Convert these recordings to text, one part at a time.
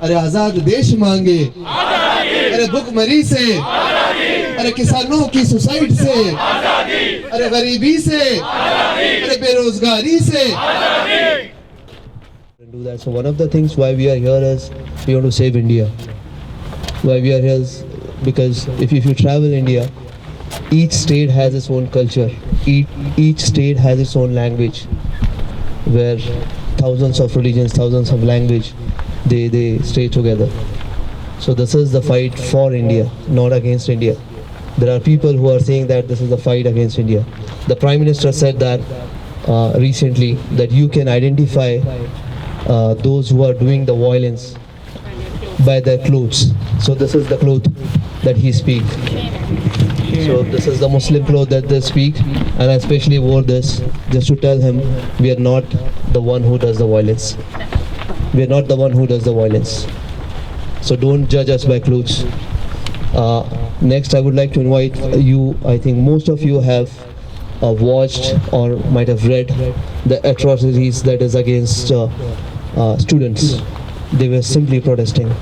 अरे आजाद देश मांगे, अरे भुखमरी से, अरे किसानों की सुसाइड से, अरे गरीबी से, अरे बेरोजगारी से. Do that. So one of the things why we are here is we want to save India. Why we are here is because if you travel India, each state has its own culture. Each state has its own language, where thousands of religions, thousands of language, they stay together. So this is the fight for India, not against India. There are people who are saying that this is the fight against India. The Prime Minister said that recently, that you can identify those who are doing the violence by their clothes. So this is the cloth that he speaks. So this is the Muslim cloth that they speak, and I especially wore this just to tell him we are not the one who does the violence. We are not the one who does the violence. So don't judge us by clothes. Next, I would like to invite you. I think most of you have watched or might have read the atrocities that is against students. They were simply protesting.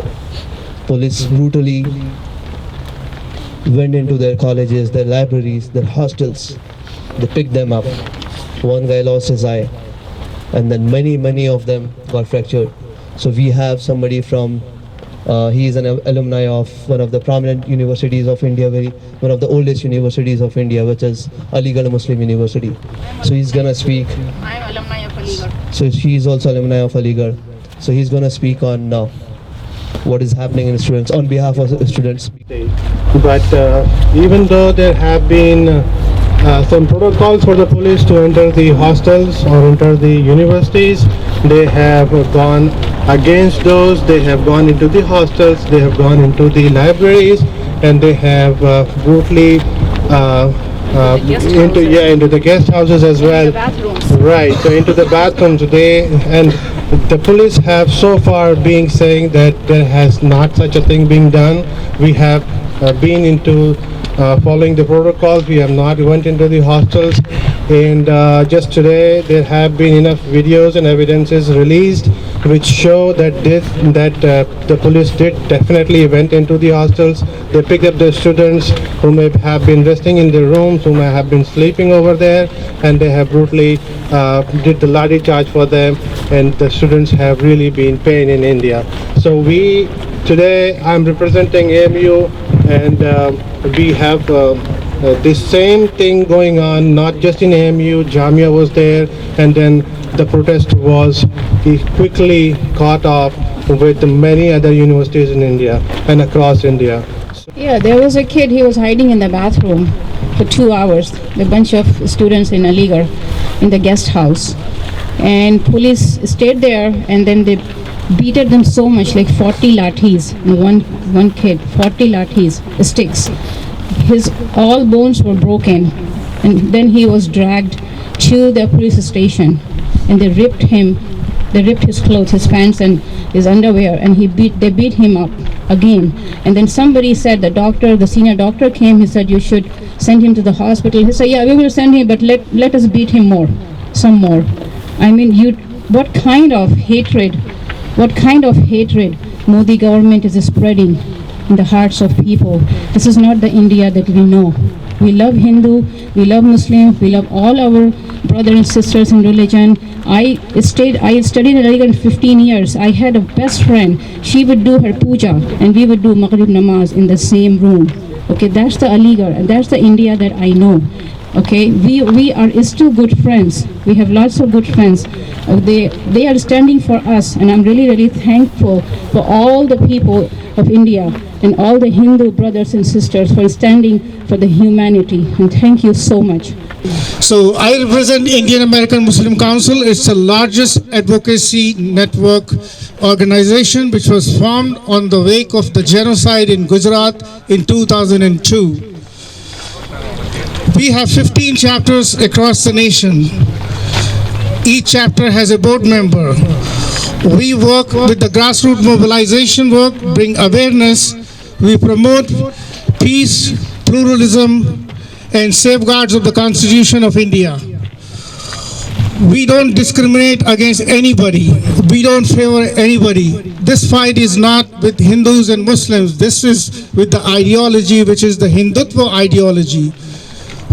Police brutally went into their colleges, their libraries, their hostels. They picked them up. One guy lost his eye, and then many of them got fractured. So we have somebody from he is an alumni of one of the prominent universities of India, one of the oldest universities of India, which is Aligarh Muslim University. So he's gonna speak. I'm alumni of Aligarh. So she is also alumni of Aligarh. So he's gonna speak on what is happening in students on behalf of students. But even though there have been some protocols for the police to enter the hostels or enter the universities, they have gone against those. They have gone into the hostels, they have gone into the libraries, and they have brutally into the guest houses as well. Right, so into the bathrooms today, and the police have so far been saying that there has not such a thing being done. We have been into following the protocols. We have not went into the hostels, and just today there have been enough videos and evidences released which show that the police did definitely went into the hostels. They picked up the students who may have been resting in their rooms, who may have been sleeping over there, and they have brutally did the lathi charge for them, and the students have really been pain in India. So today I'm representing AMU, and we have this same thing going on, not just in AMU. Jamia was there, and then the protest was quickly caught up with many other universities in India and across India. Yeah, there was a kid, he was hiding in the bathroom for 2 hours, a bunch of students in Aligarh in the guest house. And police stayed there, and then they beated them so much, like 40 lathis, one kid, 40 lathis, sticks. His all bones were broken, and then he was dragged to the police station, and they ripped his clothes, his pants and his underwear, and they beat him up again. And then somebody said, the senior doctor came, he said, you should send him to the hospital. He said, yeah, we will send him, but let us beat him some more. I mean, what kind of hatred Modi government is spreading in the hearts of people. This is not the India that we know. We love Hindu, we love Muslim, we love all our brothers and sisters in religion. I studied in Aligarh 15 years. I had a best friend. She would do her puja and we would do Maghrib namaz in the same room. Okay, that's the Aligarh, and that's the India that I know. Okay, we are still good friends. We have lots of good friends. They are standing for us, and I'm really thankful for all the people of India and all the Hindu brothers and sisters for standing for the humanity. And thank you so much. So I represent Indian American Muslim Council. It's the largest advocacy network organization which was formed on the wake of the genocide in Gujarat in 2002. We have 15 chapters across the nation. Each chapter has a board member. We work with the grassroots mobilization work, bring awareness. We promote peace, pluralism, and safeguards of the Constitution of India. we don't discriminate against anybody. We don't favor anybody. This fight is not with Hindus and Muslims. This is with the ideology, which is the Hindutva ideology.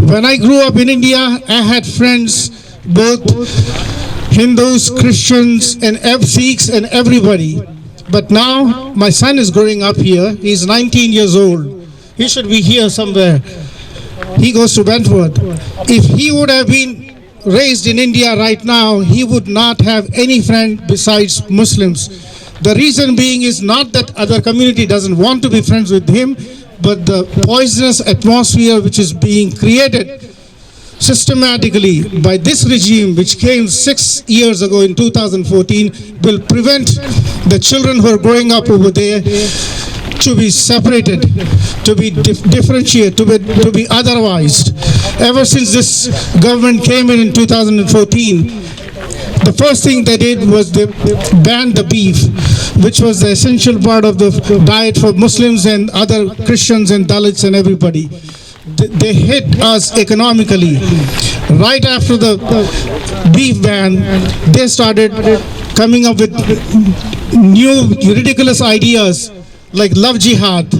When I grew up in India, I had friends, both Hindus, Christians, and Sikhs, and everybody. But now my son is growing up here. He's 19 years old. He should be here somewhere. He goes to Brentford. If he would have been raised in India right now, he would not have any friend besides Muslims. The reason being is not that other community doesn't want to be friends with him, but the poisonous atmosphere which is being created systematically by this regime, which came 6 years ago in 2014, will prevent the children who are growing up over there to be separated, to be differentiated, to be otherwise. Ever since this government came in 2014, the first thing they did was they banned the beef, which was the essential part of the diet for Muslims and other Christians and Dalits and everybody. They hit us economically. Right after the beef ban, they started coming up with new ridiculous ideas like love jihad,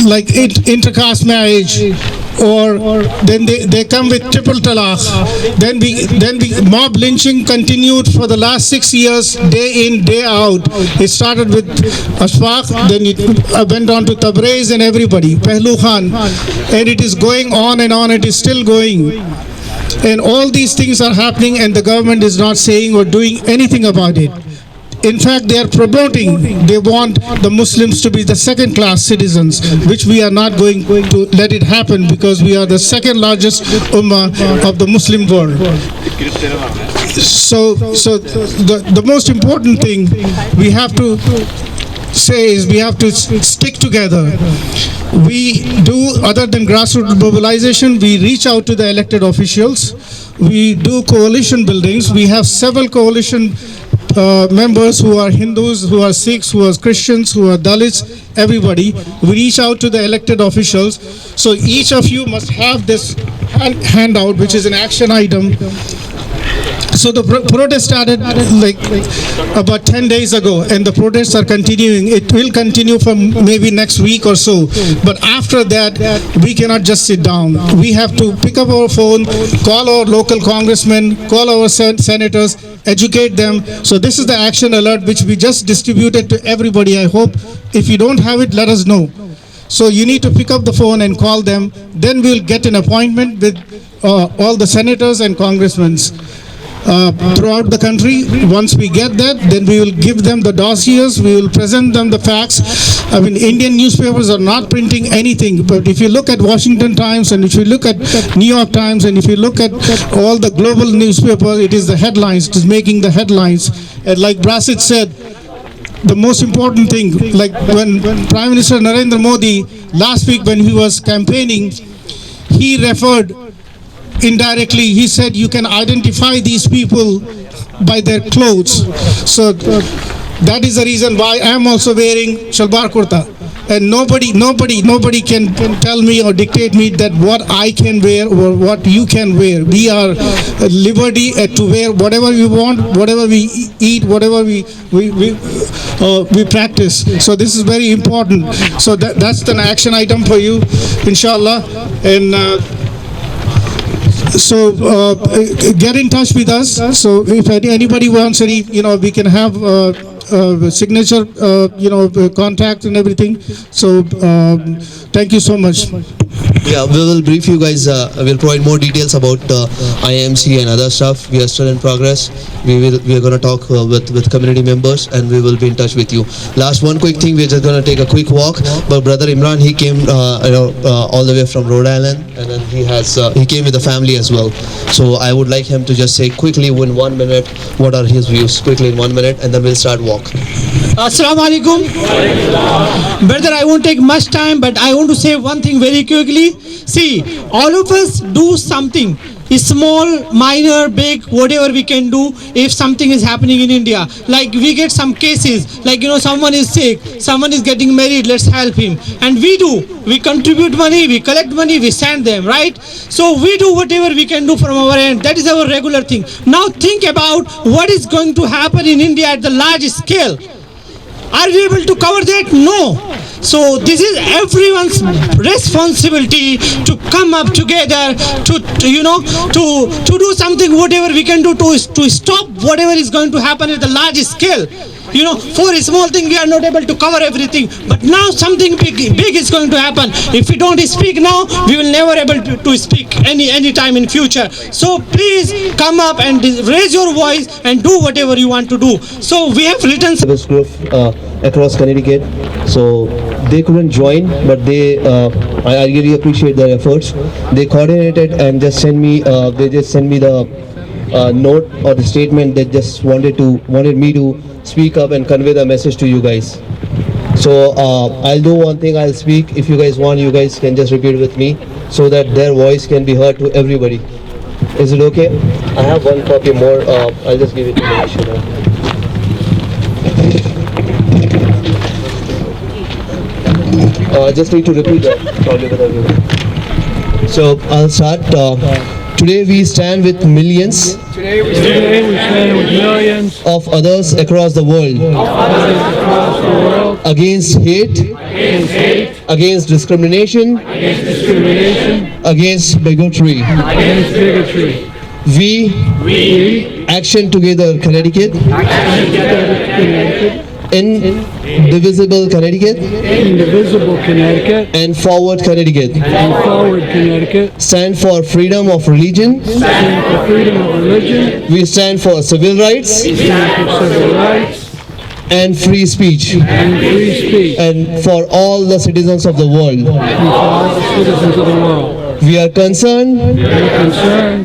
like intercaste marriage, or then they come with triple talaq. Then mob lynching continued for the last 6 years, day in, day out. It started with Ashfaq, then it went on to Tabriz and everybody, Pehlu Khan, and it is going on and on. It is still going. And all these things are happening, and the government is not saying or doing anything about it. In fact, they are promoting, they want the Muslims to be the second-class citizens, which we are not going to let it happen, because we are the second largest ummah of the Muslim world. So the most important thing we have to say is we have to stick together. We do, other than grassroots mobilization, we reach out to the elected officials. We do coalition buildings. We have several coalition members who are Hindus, who are Sikhs, who are Christians, who are Dalits, everybody. We reach out to the elected officials. So each of you must have this handout, which is an action item. So the protest started like about 10 days ago, and the protests are continuing. It will continue for maybe next week or so. But after that, we cannot just sit down. We have to pick up our phone, call our local congressmen, call our senators, educate them. So this is the action alert which we just distributed to everybody. I hope if you don't have it, let us know. So you need to pick up the phone and call them. Then we'll get an appointment with all the senators and congressmen throughout the country. Once we get that, then we will give them the dossiers, we will present them the facts. I mean, Indian newspapers are not printing anything, but if you look at Washington Times, and if you look at New York Times, and if you look at all the global newspapers, it is the headlines, it is making the headlines. And like Bassett said, the most important thing, like when Prime Minister Narendra Modi, last week when he was campaigning, he referred indirectly, he said you can identify these people by their clothes. So that is the reason why I am also wearing shalwar kurta. And nobody can tell me or dictate me that what I can wear or what you can wear. We are at liberty to wear whatever we want, whatever we eat, whatever we practice. So this is very important. So that's an action item for you, inshallah. And so get in touch with us. So if anybody wants any, we can have signature, contact and everything. So thank you so much. Yeah, we will brief you guys. We'll provide more details about IMC and other stuff. We are still in progress. We are going to talk with community members, and we will be in touch with you. Last one quick thing, we're just going to take a quick walk. But brother Imran, he came all the way from Rhode Island, and then he came with the family as well. So I would like him to just say quickly in 1 minute what are his views, quickly in 1 minute, and then we'll start walk. Assalamu alaikum. Brother, I won't take much time, but I want to say one thing very quickly. See, all of us do something. small, minor, big, whatever we can do if something is happening in India. Like we get some cases, like someone is sick, someone is getting married, let's help him. And we contribute money, we collect money, we send them, right? So we do whatever we can do from our end. That is our regular thing. Now think about what is going to happen in India at the large scale. Are we able to cover that? No. So this is everyone's responsibility to come up together to do something, whatever we can do to stop whatever is going to happen at the large scale. For a small thing we are not able to cover everything, but now something big is going to happen. If we don't speak now, we will never able to speak any time in future. So please come up and raise your voice and do whatever you want to do. So we have written This group across Connecticut, so they couldn't join, but I really appreciate their efforts. They coordinated and just sent me the note or the statement. They just wanted me to speak up and convey the message to you guys. So I'll do one thing. I'll speak. If you guys want, you guys can just repeat with me so that their voice can be heard to everybody. Is it okay? I have one copy more. I'll just give it to you. Just need to repeat that probably with everyone. So I'll start. Today we stand with millions. Today we stand with millions of others across the world. Against hate. Against discrimination. Against bigotry. We Action Together Connecticut. Indivisible Connecticut. And Forward Connecticut. Stand for freedom of religion. We stand for civil rights. And free speech. And for all the citizens of the world. We are concerned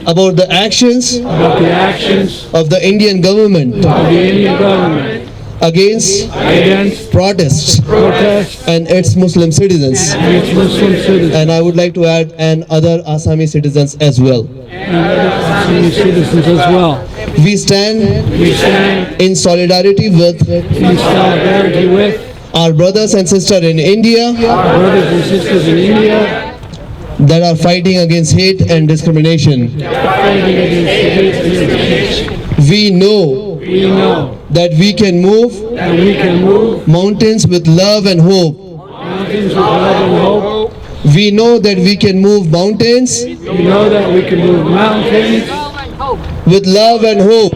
about the actions of the Indian government against protests and its Muslim citizens. And I would like to add, and other Assami citizens as well. We stand in solidarity with our brothers and sisters in India that are fighting against hate and discrimination. We know that we can move mountains with love and hope. We know that we can move mountains with love and hope.